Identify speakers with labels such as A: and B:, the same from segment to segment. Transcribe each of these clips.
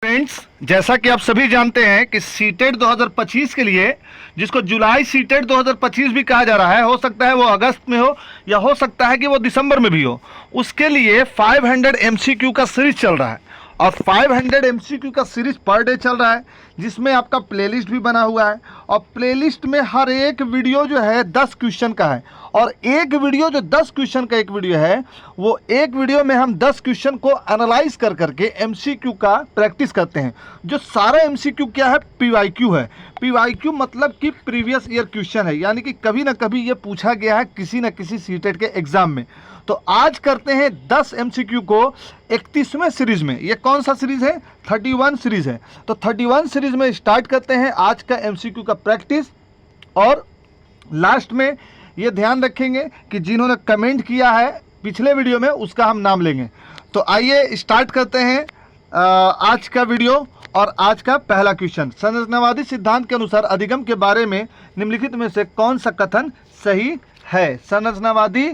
A: Friends, जैसा कि आप सभी जानते हैं कि सीटेट 2025 के लिए, जिसको जुलाई सीटेट 2025 भी कहा जा रहा है, हो सकता है वो अगस्त में हो या हो सकता है कि वो दिसंबर में भी हो। उसके लिए 500 एमसीक्यू का सीरीज चल रहा है और 500 एमसीक्यू का सीरीज पर डे चल रहा है, जिसमें आपका प्लेलिस्ट भी बना हुआ है और प्लेलिस्ट में हर एक वीडियो जो है 10 क्वेश्चन का है और एक वीडियो जो 10 क्वेश्चन का एक वीडियो है, वो एक वीडियो में हम 10 क्वेश्चन को एनालाइज कर करके एमसीक्यू का प्रैक्टिस करते हैं। जो सारा एमसीक्यू क्या है, पीवाईक्यू है। पीवाईक्यू मतलब कि प्रीवियस ईयर क्वेश्चन है, यानी कि कभी ना कभी ये पूछा गया है किसी न किसी सीटेट के एग्जाम में। तो आज करते हैं 10 एमसीक्यू को 31वें सीरीज में। ये कौन सा सीरीज है? 31 सीरीज है। तो 31 सीरीज में स्टार्ट करते हैं आज का एमसीक्यू का प्रैक्टिस। और लास्ट में ये ध्यान रखेंगे कि जिन्होंने कमेंट किया है पिछले वीडियो में, उसका हम नाम लेंगे। तो आइए स्टार्ट करते हैं आज का वीडियो। और आज का पहला क्वेश्चन, संरचनावादी सिद्धांत के अनुसार अधिगम के बारे में निम्नलिखित में से कौन सा कथन सही है? संरचनावादी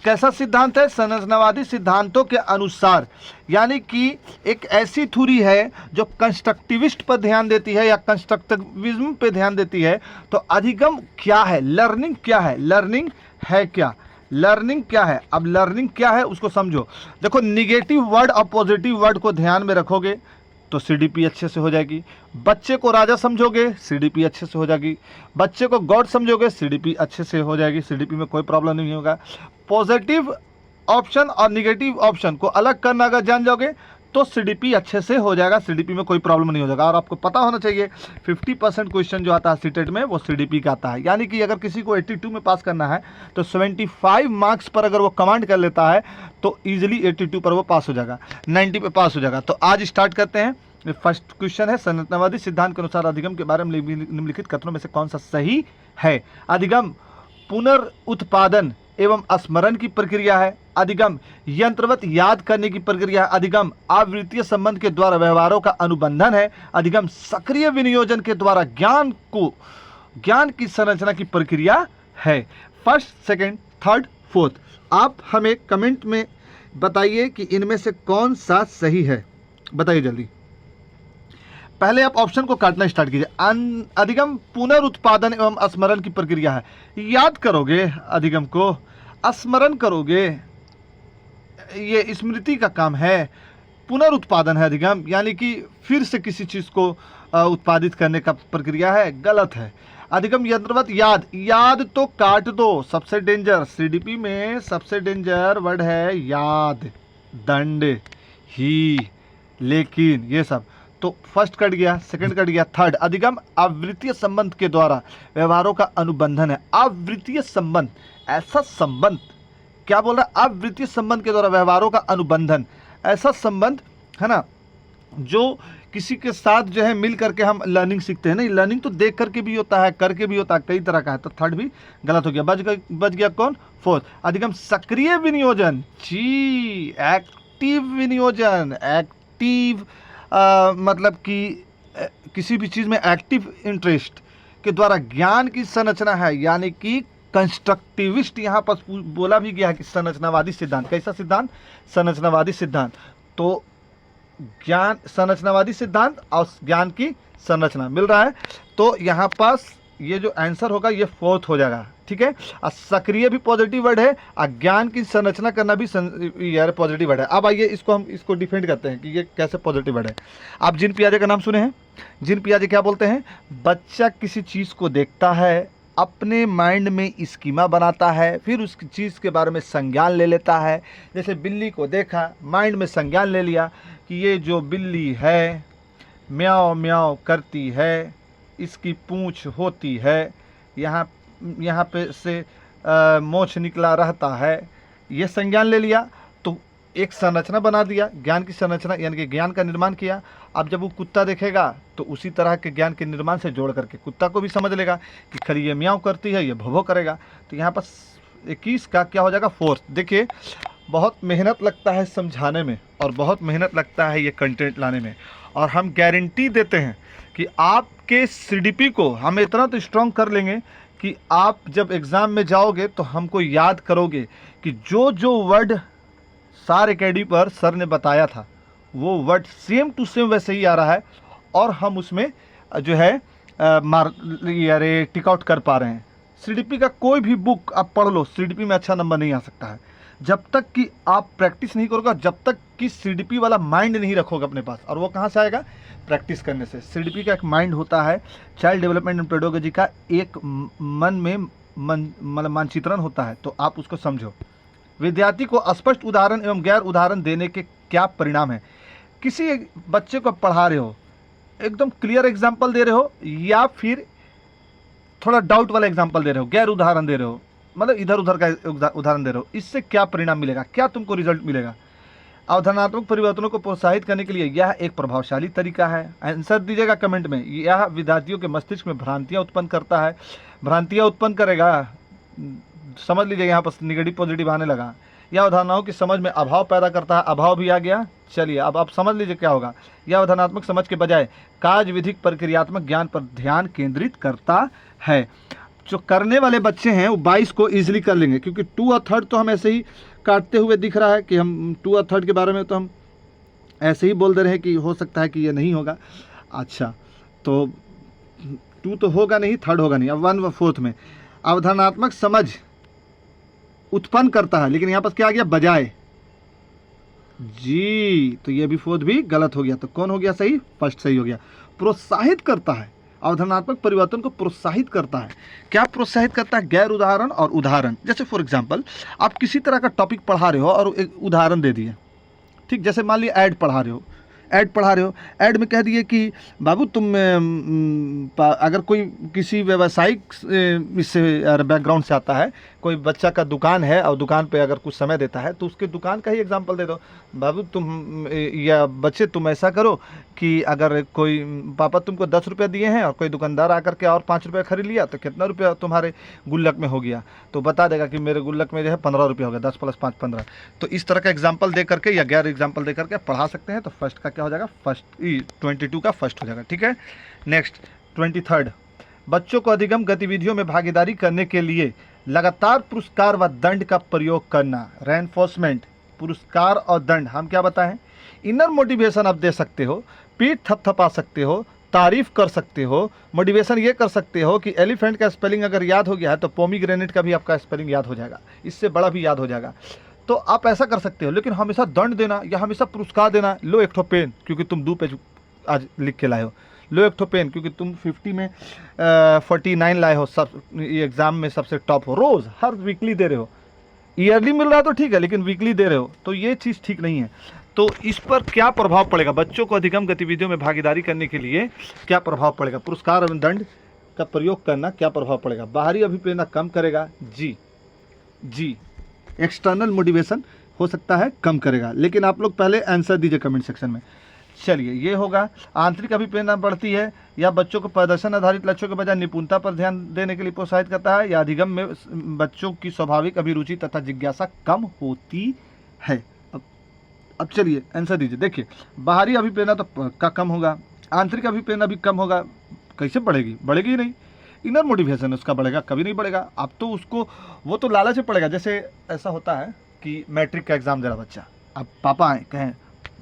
A: कैसा सिद्धांत है? संरचनावादी सिद्धांतों के अनुसार, यानी कि एक ऐसी थ्योरी है जो कंस्ट्रक्टिविस्ट पर ध्यान देती है या कंस्ट्रक्टिविज्म पे ध्यान देती है। तो अधिगम क्या है? लर्निंग क्या है? लर्निंग है क्या? लर्निंग क्या है? अब लर्निंग क्या है उसको समझो। देखो, निगेटिव वर्ड और पॉजिटिव वर्ड को ध्यान में रखोगे तो सीडीपी अच्छे से हो जाएगी। बच्चे को राजा समझोगे, सीडीपी अच्छे से हो जाएगी। बच्चे को गॉड समझोगे, सीडीपी अच्छे से हो जाएगी। सीडीपी में कोई प्रॉब्लम नहीं होगा। पॉजिटिव ऑप्शन और निगेटिव ऑप्शन को अलग करना अगर जान जाओगे तो सीडीपी अच्छे से हो जाएगा। सीडीपी में कोई प्रॉब्लम नहीं हो जाएगा। और आपको पता होना चाहिए 50% क्वेश्चन जो आता है सीटेट में वो सीडीपी का आता है। यानी कि अगर किसी को 82 में पास करना है तो 75 मार्क्स पर अगर वो कमांड कर लेता है तो ईजिली 82 पर वो पास हो जाएगा, 90 पे पास हो जाएगा। तो आज स्टार्ट करते हैं। फर्स्ट क्वेश्चन है, संरचनावादी सिद्धांत के अनुसार अधिगम के बारे में निम्नलिखित कथनों में से कौन सा सही है? अधिगम पुनर्उत्पादन एवं स्मरण की प्रक्रिया है। अधिगम यंत्रवत याद करने की प्रक्रिया है। अधिगम आवृत्तीय संबंध के द्वारा व्यवहारों का अनुबंधन है। अधिगम सक्रिय विनियोजन के द्वारा ज्ञान की संरचना की प्रक्रिया है। फर्स्ट, सेकंड, थर्ड, फोर्थ, आप हमें कमेंट में बताइए कि इनमें से कौन सा सही है। बताइए जल्दी। पहले आप ऑप्शन को काटना स्टार्ट कीजिए। अधिगम पुनरुत्पादन एवं स्मरण की प्रक्रिया है। याद करोगे अधिगम को, स्मरण करोगे, ये स्मृति का काम है। पुनरुत्पादन है अधिगम, यानी कि फिर से किसी चीज को उत्पादित करने का प्रक्रिया है। गलत है। अधिगम यंत्रवत याद तो काट दो। सबसे डेंजर, सीडीपी में सबसे डेंजर वर्ड है याद, दंड, ही, लेकिन, ये सब। तो फर्स्ट कट गया, सेकंड कट गया, थर्ड। अधिगम आवृत्तीय संबंध के द्वारा व्यवहारों का अनुबंधन है। आवृत्तीय संबंध, ऐसा संबंध, क्या बोल रहा है? आवृत्तीय संबंध के द्वारा व्यवहारों का अनुबंधन, ऐसा संबंध है ना जो किसी के साथ जो है मिल करके हम लर्निंग सीखते हैं। नहीं, लर्निंग तो देख करके भी होता है, करके भी होता है, कई तरह का है। तो थर्ड भी गलत हो गया। बच गया कौन? फोर्थ। अधिगम सक्रिय विनियोजन, जी, एक्टिव विनियोजन, एक्टिव मतलब कि किसी भी चीज़ में एक्टिव इंटरेस्ट के द्वारा ज्ञान की संरचना है। यानी कि कंस्ट्रक्टिविस्ट यहाँ पर बोला भी गया है कि संरचनावादी सिद्धांत। कैसा सिद्धांत? संरचनावादी सिद्धांत। तो ज्ञान, संरचनावादी सिद्धांत और ज्ञान की संरचना मिल रहा है। तो यहाँ पास ये जो आंसर होगा ये फोर्थ हो जाएगा। ठीक है। और सक्रिय भी पॉजिटिव वर्ड है और ज्ञान की संरचना करना भी यार पॉजिटिव वर्ड है। अब आइए इसको डिफेंड करते हैं कि ये कैसे पॉजिटिव वर्ड है। आप जीन पियाजे का नाम सुने हैं? जीन पियाजे क्या बोलते हैं? बच्चा किसी चीज़ को देखता है, अपने माइंड में स्कीमा बनाता है, फिर उस चीज़ के बारे में संज्ञान ले लेता है। जैसे बिल्ली को देखा, माइंड में संज्ञान ले लिया कि ये जो बिल्ली है म्याओ म्याओ करती है, इसकी पूंछ होती है, यहाँ पे से मोछ निकला रहता है, ये संज्ञान ले लिया। तो एक संरचना बना दिया, ज्ञान की संरचना, यानी कि ज्ञान का निर्माण किया। अब जब वो कुत्ता देखेगा तो उसी तरह के ज्ञान के निर्माण से जोड़ करके कुत्ता को भी समझ लेगा कि खरी ये म्याऊं करती है, ये भोभो करेगा। तो यहाँ पर 21 का क्या हो जाएगा? फोर्थ। देखिए, बहुत मेहनत लगता है समझाने में और बहुत मेहनत लगता है ये कंटेंट लाने में, और हम गारंटी देते हैं कि आपके सीडीपी को हम इतना तो स्ट्रॉन्ग कर लेंगे कि आप जब एग्ज़ाम में जाओगे तो हमको याद करोगे कि जो जो वर्ड सार एकेडमी पर सर ने बताया था वो वर्ड सेम टू सेम वैसे ही आ रहा है और हम उसमें जो है अरे टिक आउट कर पा रहे हैं। सीडीपी का कोई भी बुक आप पढ़ लो, सीडीपी में अच्छा नंबर नहीं आ सकता है जब तक कि आप प्रैक्टिस नहीं करोगे, जब तक कि सीडीपी वाला माइंड नहीं रखोगे अपने पास। और वो कहाँ से आएगा? प्रैक्टिस करने से। सीडीपी का एक माइंड होता है, चाइल्ड डेवलपमेंट एंड पेडागोजी का एक मन में मतलब मानचित्रण होता है, तो आप उसको समझो। विद्यार्थी को स्पष्ट उदाहरण एवं गैर उदाहरण देने के क्या परिणाम है? किसी एक बच्चे को पढ़ा रहे हो, एकदम क्लियर एग्जाम्पल दे रहे हो या फिर थोड़ा डाउट वाला एग्जाम्पल दे रहे हो, गैर उदाहरण दे रहे हो, मतलब इधर उधर का उदाहरण दे रहे हो, इससे क्या परिणाम मिलेगा, क्या तुमको रिजल्ट मिलेगा? अवधारणात्मक परिवर्तनों को प्रोत्साहित करने के लिए यह एक प्रभावशाली तरीका है। आंसर दीजिएगा कमेंट में। यह विद्यार्थियों के मस्तिष्क में भ्रांतियाँ उत्पन्न करता है। भ्रांतियाँ उत्पन्न करेगा, समझ लीजिए यहाँ पर नेगेटिव पॉजिटिव आने लगा। यह अवधारणाओं की समझ में अभाव पैदा करता है। अभाव भी आ गया। चलिए अब आप समझ लीजिए क्या होगा। यह अवधारणात्मक समझ के बजाय कार्य विधिक प्रक्रियात्मक ज्ञान पर ध्यान केंद्रित करता है। जो करने वाले बच्चे हैं वो 22 को ईजिली कर लेंगे, क्योंकि 2 और 3 तो हम ऐसे ही काटते हुए दिख रहा है कि हम 2 और 3 के बारे में तो हम ऐसे ही बोल दे रहे हैं कि हो सकता है कि ये नहीं होगा। अच्छा, तो 2 तो होगा नहीं, 3 होगा नहीं। अब 1 व 4 में अवधारणात्मक समझ उत्पन्न करता है, लेकिन यहाँ पर क्या आ गया? बजाय जी, तो ये भी 4 भी गलत हो गया। तो कौन हो गया सही? फर्स्ट सही हो गया। प्रोत्साहित करता है, अवधारणात्मक परिवर्तन को प्रोत्साहित करता है। क्या प्रोत्साहित करता है? गैर उदाहरण और उदाहरण। जैसे फॉर एग्जांपल आप किसी तरह का टॉपिक पढ़ा रहे हो और एक उदाहरण दे दिए, ठीक। जैसे मान लिया ऐड पढ़ा रहे हो, ऐड में कह दिए कि बाबू तुम अगर कोई किसी व्यावसायिक इससे बैकग्राउंड से आता है, कोई बच्चा का दुकान है और दुकान पे अगर कुछ समय देता है तो उसके दुकान का ही एग्जांपल दे दो। बाबू तुम या बच्चे तुम ऐसा करो कि अगर कोई पापा तुमको 10 रुपये दिए हैं और कोई दुकानदार आकर के और 5 रुपये खरीद लिया तो कितना रुपया तुम्हारे गुल्लक में हो गया? तो बता देगा कि मेरे गुल्लक में जो है 15 रुपये हो गया, 10 + 5 15। तो इस तरह का एग्जाम्पल दे करके या गैर एग्जाम्पल दे करके पढ़ा सकते हैं। तो फर्स्ट का क्या हो जाएगा? फर्स्ट 22 का फर्स्ट हो जाएगा, ठीक है। नेक्स्ट 23rd, बच्चों को अधिगम गतिविधियों में भागीदारी करने के लिए लगातार पुरस्कार व दंड का प्रयोग करना। रेनफोर्समेंट, पुरस्कार और दंड। हम क्या बताएं? इनर मोटिवेशन आप दे सकते हो, पीठ थपथपा सकते हो, तारीफ कर सकते हो। मोटिवेशन ये कर सकते हो कि एलिफेंट का स्पेलिंग अगर याद हो गया है तो पोमीग्रेनेट का भी आपका स्पेलिंग याद हो जाएगा, इससे बड़ा भी याद हो जाएगा। तो आप ऐसा कर सकते हो। लेकिन हमेशा दंड देना या हमेशा पुरस्कार देना, लो एक ठो पेन क्योंकि तुम 2 पेज आज लिख के लाए हो, लो एक ठो पेन क्योंकि तुम 50 में 49 लाए हो, सब एग्ज़ाम में सबसे टॉप हो, रोज़ हर वीकली दे रहे हो। ईयरली मिल रहा है तो ठीक है, लेकिन वीकली दे रहे हो तो ये चीज़ ठीक नहीं है। तो इस पर क्या प्रभाव पड़ेगा? बच्चों को अधिगम गतिविधियों में भागीदारी करने के लिए क्या प्रभाव पड़ेगा? पुरस्कार एवं दंड का प्रयोग करना क्या प्रभाव पड़ेगा? बाहरी अभिप्रेरणा कम करेगा। जी, एक्सटर्नल मोटिवेशन हो सकता है कम करेगा। लेकिन आप लोग पहले आंसर दीजिए कमेंट सेक्शन में। चलिए, ये होगा। आंतरिक अभिप्रेरणा बढ़ती है या बच्चों को प्रदर्शन आधारित लक्ष्यों के बजाय निपुणता पर ध्यान देने के लिए प्रोत्साहित करता है, या अधिगम में बच्चों की स्वाभाविक अभिरुचि तथा जिज्ञासा कम होती है। अब चलिए आंसर दीजिए। देखिए, बाहरी अभिप्रेरणा तो का कम होगा, आंतरिक अभिप्रेरणा भी कम होगा। कैसे बढ़ेगी? बढ़ेगी ही नहीं। इनर मोटिवेशन उसका बढ़ेगा? कभी नहीं बढ़ेगा। अब तो उसको वो तो लालच में पड़ेगा। जैसे ऐसा होता है कि मैट्रिक का एग्ज़ाम दे रहा बच्चा, अब पापा आए कहें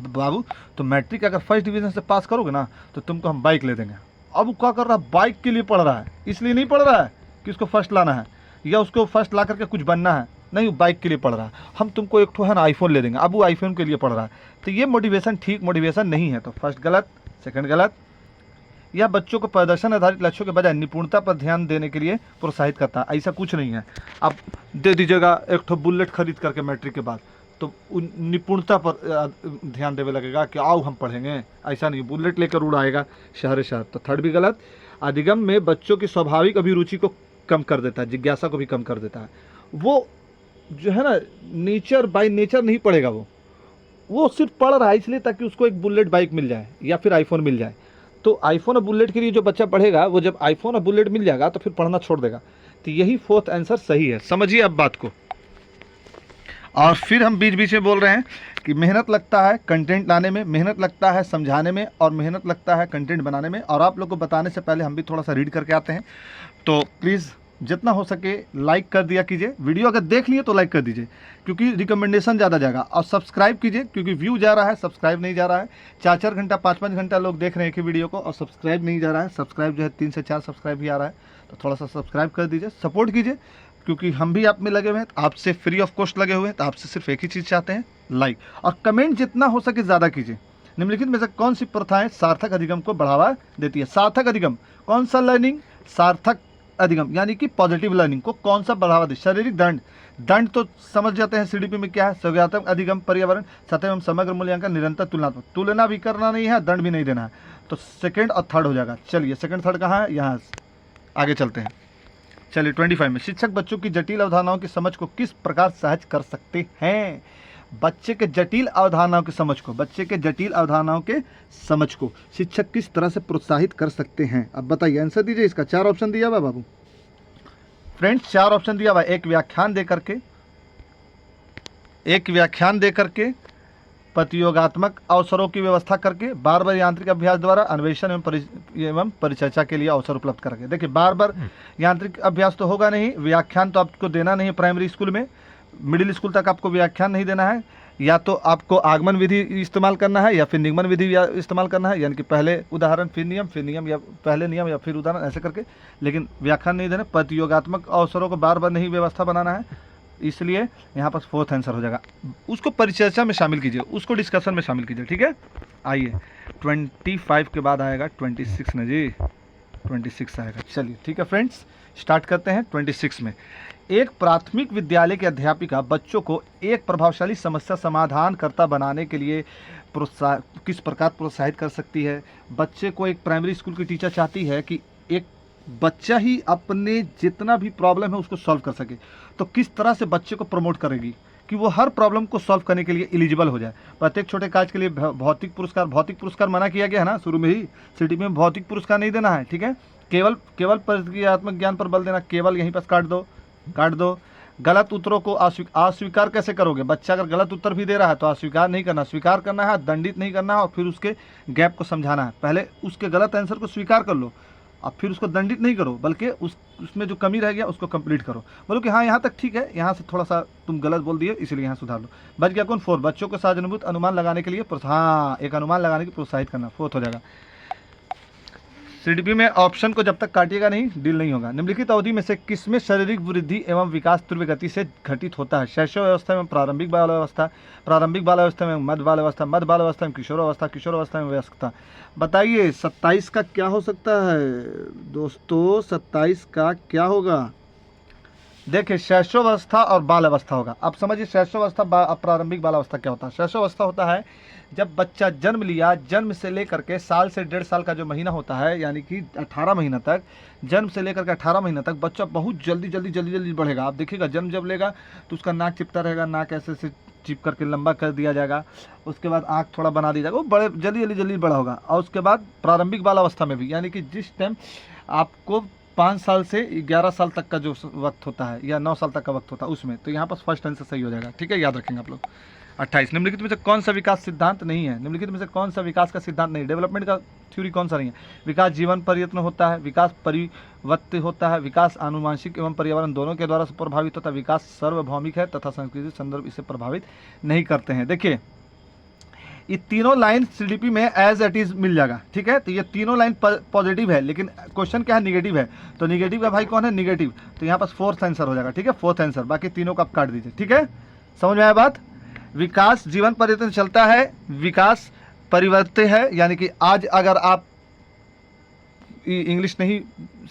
A: बाबू तो मैट्रिक अगर फर्स्ट डिवीज़न से पास करोगे ना तो तुमको हम बाइक ले देंगे। अब वो क्या कर रहा है? बाइक के लिए पढ़ रहा है। इसलिए नहीं पढ़ रहा है कि उसको फर्स्ट लाना है या उसको फर्स्ट ला करके कुछ बनना है, नहीं, वो बाइक के लिए पढ़ रहा है। हम तुमको एक ठो है ना आईफोन ले देंगे, अब वो आईफोन के लिए पढ़ रहा है। तो ये मोटिवेशन ठीक मोटिवेशन नहीं है। तो फर्स्ट गलत, सेकंड गलत। यह बच्चों को प्रदर्शन आधारित लक्ष्यों के बजाय निपुणता पर ध्यान देने के लिए प्रोत्साहित करता है। ऐसा कुछ नहीं है। आप दे दीजिएगा एक ठो बुलेट खरीद करके मैट्रिक के बाद, तो निपुणता पर ध्यान देने लगेगा कि आओ हम पढ़ेंगे। ऐसा नहीं, बुलेट लेकर उड़ाएगा शहर शहर। तो थर्ड भी गलत। अधिगम में बच्चों की स्वाभाविक अभिरुचि को कम कर देता है, जिज्ञासा को भी कम कर देता है। वो जो है ना नेचर बाय नेचर नहीं पढ़ेगा, वो सिर्फ पढ़ रहा है इसलिए ताकि उसको एक बुलेट बाइक मिल जाए या फिर आईफोन मिल जाए। तो आईफोन और बुलेट के लिए जो बच्चा पढ़ेगा, वो जब आईफोन और बुलेट मिल जाएगा तो फिर पढ़ना छोड़ देगा। तो यही फोर्थ आंसर सही है। समझिए अब बात को। और फिर हम बीच बीच में बोल रहे हैं कि मेहनत लगता है कंटेंट लाने में, मेहनत लगता है समझाने में, और मेहनत लगता है कंटेंट बनाने में। और आप लोग को बताने से पहले हम भी थोड़ा सा रीड करके आते हैं। तो प्लीज़ जितना हो सके लाइक कर दिया कीजिए। वीडियो अगर देख लिए तो लाइक कर दीजिए, क्योंकि रिकमेंडेशन ज़्यादा जाएगा। और सब्सक्राइब कीजिए, क्योंकि व्यू जा रहा है, सब्सक्राइब नहीं जा रहा है। 4-4 घंटा 5-5 घंटा लोग देख रहे हैं कि वीडियो को, और सब्सक्राइब नहीं जा रहा है। सब्सक्राइब जो है 3 से 4 सब्सक्राइब भी आ रहा है, तो थोड़ा सा सब्सक्राइब कर दीजिए, सपोर्ट कीजिए, क्योंकि हम भी आप में लगे हुए हैं, आपसे फ्री ऑफ कॉस्ट लगे हुए हैं। तो आपसे सिर्फ एक ही चीज़ चाहते हैं, लाइक। और कमेंट जितना हो सके ज़्यादा कीजिए। निम्नलिखित में से कौन सी प्रथाएं सार्थक अधिगम को बढ़ावा देती है? सार्थक अधिगम कौन सा लर्निंग? सार्थक अधिगम यानी कि पॉजिटिव लर्निंग को कौन सा बढ़ावा दे? शारीरिक दंड, दंड तो समझ जाते हैं सीडीपी में क्या है। संज्ञानात्मक अधिगम, पर्यावरण, सतह एवं समग्र मूल्यांकन, निरंतर तुलनात्मक। तुलना भी करना नहीं है, दंड भी नहीं देना है, तो सेकंड और थर्ड हो जाएगा। चलिए सेकंड थर्ड कहाँ है? यहाँ आगे चलते हैं। चलिए 25 में, शिक्षक बच्चों की जटिल अवधारणाओं की समझ को किस प्रकार सहज कर सकते हैं? बच्चे के जटिल अवधारणाओं की समझ को, बच्चे के जटिल अवधारणाओं के समझ को शिक्षक किस तरह से प्रोत्साहित कर सकते हैं? अब बताइए, आंसर दीजिए इसका। 4 ऑप्शन दिया हुआ बाबू फ्रेंड्स, 4 ऑप्शन दिया हुआ। एक व्याख्यान दे करके, प्रतियोगात्मक अवसरों की व्यवस्था करके, बार बार यांत्रिक अभ्यास द्वारा, अन्वेषण एवं परिचर्चा के लिए अवसर उपलब्ध करके। देखिए बार बार यांत्रिक अभ्यास तो होगा नहीं, व्याख्यान तो आपको देना नहीं। प्राइमरी स्कूल में, मिडिल स्कूल तक आपको व्याख्यान नहीं देना है। या तो आपको आगमन विधि इस्तेमाल करना है, या फिर निगमन विधि इस्तेमाल करना है, यानी कि पहले उदाहरण फिर नियम, या पहले नियम या फिर उदाहरण, ऐसे करके। लेकिन व्याख्यान नहीं देना। प्रतियोगात्मक अवसरों को बार बार नहीं व्यवस्था बनाना है, इसलिए यहाँ पर 4th आंसर हो जाएगा। उसको परिचर्चा में शामिल कीजिए, उसको डिस्कशन में शामिल कीजिए, ठीक है। आइए 25 के बाद आएगा 26 ना जी, 26 आएगा। चलिए ठीक है फ्रेंड्स, स्टार्ट करते हैं 26 में। एक प्राथमिक विद्यालय की अध्यापिका बच्चों को एक प्रभावशाली समस्या समाधानकर्ता बनाने के लिए किस प्रकार प्रोत्साहित कर सकती है? बच्चे को, एक प्राइमरी स्कूल की टीचर चाहती है कि एक बच्चा ही अपने जितना भी प्रॉब्लम है उसको सॉल्व कर सके, तो किस तरह से बच्चे को प्रमोट करेगी कि वो हर प्रॉब्लम को सॉल्व करने के लिए एलिजिबल हो जाए। प्रत्येक छोटे कार्य के लिए भौतिक पुरस्कार मना किया गया है ना, शुरू में ही सिटी में भौतिक पुरस्कार नहीं देना है, ठीक है। केवल प्रक्रियात्मक ज्ञान पर बल देना, केवल यहीं पर काट दो। गलत उत्तरों को अस्वीकार कैसे करोगे? बच्चा अगर गलत उत्तर भी दे रहा है तो अस्वीकार नहीं करना, स्वीकार करना है, दंडित नहीं करना है, और फिर उसके गैप को समझाना है। पहले उसके गलत आंसर को स्वीकार कर लो, अब फिर उसको दंडित नहीं करो, बल्कि उसमें जो कमी रह गया उसको कंप्लीट करो। बोलो कि हाँ यहाँ तक ठीक है, यहाँ से थोड़ा सा तुम गलत बोल दिए, इसलिए यहाँ सुधार लो। बच गया कौन? 4, बच्चों को साधनभूत अनुमान लगाने के लिए एक अनुमान लगाने की प्रोत्साहित करना, 4th हो जाएगा। सीडीपी में ऑप्शन को जब तक काटिएगा नहीं, डील नहीं होगा। निम्नलिखित अवधि में से किसमें शारीरिक वृद्धि एवं विकास तीव्र गति से घटित होता है? शैशव अवस्था में प्रारंभिक बाल अवस्था, प्रारंभिक बाल अवस्था में मध्य बाल अवस्था, मध्य बाल अवस्था में किशोर अवस्था, किशोर अवस्था में वयस्कता। बताइए 27 का क्या हो सकता है दोस्तों? 27 का क्या होगा? देखिए शैशव अवस्था और बाल अवस्था होगा। अब समझिए शैशव अवस्था, प्रारंभिक बाल अवस्था क्या होता है? शैशव अवस्था होता है जब बच्चा जन्म लिया, जन्म से लेकर के साल से 1.5 साल का जो महीना होता है, यानी कि 18 महीना तक, जन्म से लेकर के 18 महीना तक बच्चा बहुत जल्दी बढ़ेगा। आप देखिएगा जन्म जब लेगा तो उसका नाक चिपटा रहेगा, नाक ऐसे से चिप करके लंबा कर दिया जाएगा, उसके बाद आँख थोड़ा बना दिया जाएगा, वो बड़े जल्दी बड़ा होगा। और उसके बाद प्रारंभिक बाल अवस्था में भी, यानी कि जिस टाइम आपको 5 साल से 11 साल तक का जो वक्त होता है, या 9 साल तक का वक्त होता है, उसमें, तो यहाँ पर फर्स्ट आंसर सही हो जाएगा, ठीक है, याद रखेंगे आप लोग। 28, निम्नलिखित में से कौन सा विकास सिद्धांत नहीं है? निम्नलिखित में से कौन सा विकास का सिद्धांत नहीं? डेवलपमेंट का थ्योरी कौन सा नहीं है? विकास जीवन प्रयत्न होता है, विकास परिवर्त्य होता है, विकास आनुवांशिक एवं पर्यावरण दोनों के द्वारा प्रभावित होता है, विकास सार्वभौमिक है तथा संस्कृति संदर्भ इसे प्रभावित नहीं करते हैं। देखिए ये तीनों लाइन सीडीपी में एज इट इज मिल जाएगा, ठीक है। तो ये तीनों लाइन पॉजिटिव है, लेकिन क्वेश्चन क्या है? निगेटिव है। तो निगेटिव का भाई कौन है? निगेटिव। तो यहाँ पर 4th आंसर हो जाएगा, ठीक है, 4th आंसर। बाकी तीनों को आप काट दीजिए, ठीक है। समझ में आया बात? विकास जीवन परिवर्तन चलता है, विकास परिवर्त्य है, यानी कि आज अगर आप इंग्लिश नहीं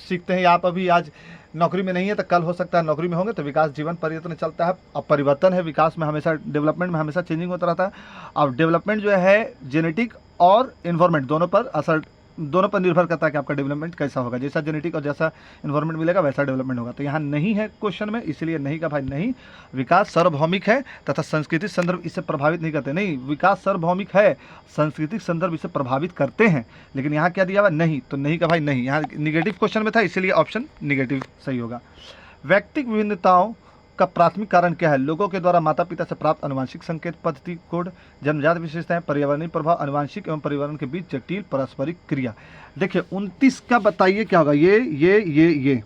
A: सीखते हैं, या आप अभी आज नौकरी में नहीं है, तो कल हो सकता है नौकरी में होंगे, तो विकास जीवन परिवर्तन चलता है। अब परिवर्तन है, विकास में हमेशा, डेवलपमेंट में हमेशा चेंजिंग होता रहता है। अब डेवलपमेंट जो है जेनेटिक और इन्वायरमेंट दोनों पर निर्भर करता है कि आपका डेवलपमेंट कैसा होगा। जैसा जेनेटिक और जैसा इन्वायरमेंट मिलेगा वैसा डेवलपमेंट होगा। तो यहाँ नहीं है क्वेश्चन में, इसलिए नहीं का भाई नहीं। विकास सार्वभौमिक है तथा सांस्कृतिक संदर्भ इसे प्रभावित नहीं करते। नहीं, विकास सार्वभौमिक है, सांस्कृतिक संदर्भ इसे प्रभावित करते हैं, लेकिन यहाँ क्या दिया हुआ? नहीं। तो नहीं का भाई नहीं, यहाँ निगेटिव क्वेश्चन में था, इसलिए ऑप्शन निगेटिव सही होगा। व्यक्तिगत विभिन्नताओं का प्राथमिक कारण क्या है? लोगों के द्वारा माता पिता से प्राप्त आनुवंशिक संकेत, पद्धति, कोड, जन्मजात विशेषताएं, पर्यावरणीय प्रभाव, आनुवंशिक एवं पर्यावरण के बीच जटिल पारस्परिक क्रिया। देखिए 29 का बताइए क्या होगा? ये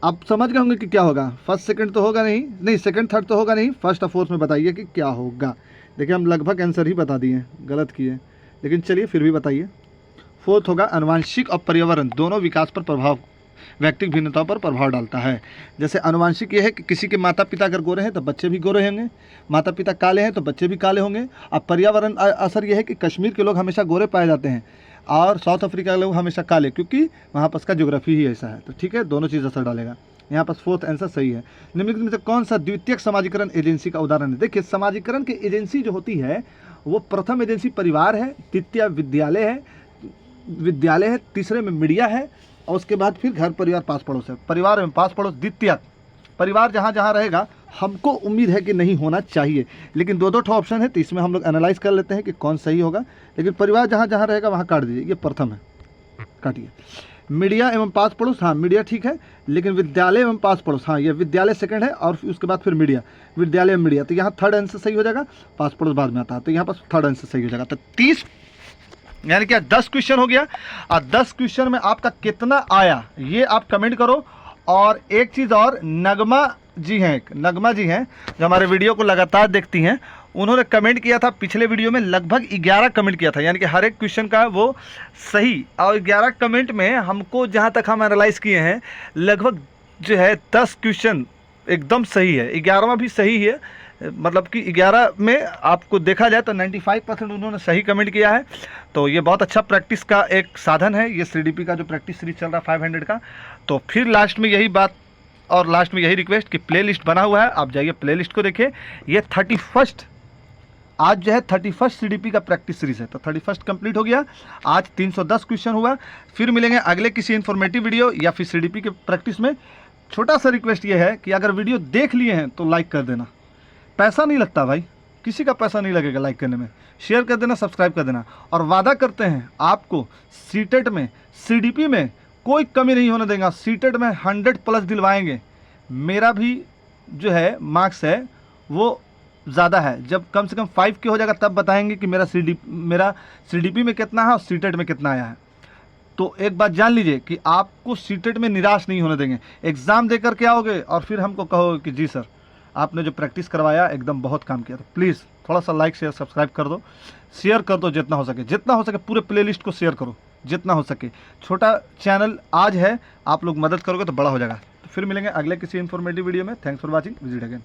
A: आप समझ गए होंगे कि क्या होगा। फर्स्ट सेकंड तो होगा नहीं, सेकंड थर्ड तो होगा नहीं, फर्स्ट और फोर्थ में बताइए कि क्या होगा। देखिए हम लगभग आंसर ही बता दिए, गलत किए, लेकिन चलिए फिर भी बताइए। फोर्थ होगा आनुवांशिक और पर्यावरण दोनों विकास पर प्रभाव, व्यक्तिगत भिन्नताओं पर प्रभाव डालता है। जैसे आनुवांशिक ये है कि किसी के माता पिता अगर गोरे हैं तो बच्चे भी गोरे होंगे, माता पिता काले हैं तो बच्चे भी काले होंगे। अब पर्यावरण असर ये है कि कश्मीर के लोग हमेशा गोरे पाए जाते हैं और साउथ अफ्रीका के लोग हमेशा काले, क्योंकि वहाँ पर का ज्योग्राफी ही ऐसा है। तो ठीक है, दोनों चीज़ असर डालेगा। यहाँ पर फोर्थ आंसर सही है। निम्नलिखित में से कौन सा द्वितीयक समाजीकरण एजेंसी का उदाहरण है? देखिए समाजीकरण की एजेंसी जो होती है वो प्रथम एजेंसी परिवार है, द्वितीय विद्यालय है, तीसरे में मीडिया है, और उसके बाद फिर घर परिवार पास पड़ोस है। परिवार में पास पड़ोस द्वितीयक, परिवार जहाँ जहाँ रहेगा हमको उम्मीद है कि नहीं होना चाहिए, लेकिन दो ठो ऑप्शन है तो इसमें हम लोग एनालाइज कर लेते हैं कि कौन सही होगा। लेकिन परिवार जहाँ जहाँ रहेगा वहाँ काट दीजिए, ये प्रथम है, काटिए। मीडिया एवं पास पड़ोस, हाँ मीडिया ठीक है, लेकिन विद्यालय एवं पास पड़ोस, हाँ ये विद्यालय सेकंड है और उसके बाद फिर मीडिया, विद्यालय एवं मीडिया, तो यहाँ थर्ड आंसर सही हो जाएगा, पास पड़ोस बाद में आता है, तो यहाँ पर थर्ड आंसर सही हो जाएगा। तो 30 यानी क्या 10 क्वेश्चन हो गया, और 10 क्वेश्चन में आपका कितना आया ये आप कमेंट करो। और एक चीज़ और, नगमा जी हैं जो हमारे वीडियो को लगातार देखती हैं, उन्होंने कमेंट किया था पिछले वीडियो में, लगभग 11 कमेंट किया था, यानी कि हर एक क्वेश्चन का वो सही, और 11 कमेंट में हमको जहाँ तक हम एनालाइज किए हैं लगभग जो है 10 क्वेश्चन एकदम सही है, 11वां भी सही है, मतलब कि 11 में आपको देखा जाए तो 95% उन्होंने सही कमेंट किया है। तो ये बहुत अच्छा प्रैक्टिस का एक साधन है, ये CDP का जो प्रैक्टिस सीरीज चल रहा है 500 का। तो फिर लास्ट में यही बात और लास्ट में यही रिक्वेस्ट कि प्लेलिस्ट बना हुआ है, आप जाइए प्लेलिस्ट को देखिए। ये 31 आज जो है 31 CDP का प्रैक्टिस सीरीज है, तो 31 कंप्लीट हो गया। आज 310 क्वेश्चन हुआ। फिर मिलेंगे अगले किसी इन्फॉर्मेटिव वीडियो या फिर CDP के प्रैक्टिस में। छोटा सा रिक्वेस्ट ये है कि अगर वीडियो देख लिए हैं तो लाइक कर देना, पैसा नहीं लगता भाई, किसी का पैसा नहीं लगेगा लाइक करने में, शेयर कर देना, सब्सक्राइब कर देना। और वादा करते हैं आपको सीटेट में, CDP में कोई कमी नहीं होने देगा, सीटेट में 100+ दिलवाएंगे। मेरा भी जो है मार्क्स है वो ज़्यादा है, जब कम से कम 5 के हो जाएगा तब बताएंगे कि मेरा CDP में कितना है और सीटेट में कितना आया है। तो एक बात जान लीजिए कि आपको सीटेट में निराश नहीं होने देंगे। एग्ज़ाम दे कर के आओगे और फिर हमको कहोगे कि जी सर आपने जो प्रैक्टिस करवाया एकदम बहुत काम किया। तो प्लीज़ थोड़ा सा लाइक शेयर सब्सक्राइब कर दो, शेयर कर दो जितना हो सके पूरे प्लेलिस्ट को शेयर करो जितना हो सके। छोटा चैनल आज है, आप लोग मदद करोगे तो बड़ा हो जाएगा। तो फिर मिलेंगे अगले किसी इन्फॉर्मेटिव वीडियो में। Thanks for watching, visit again.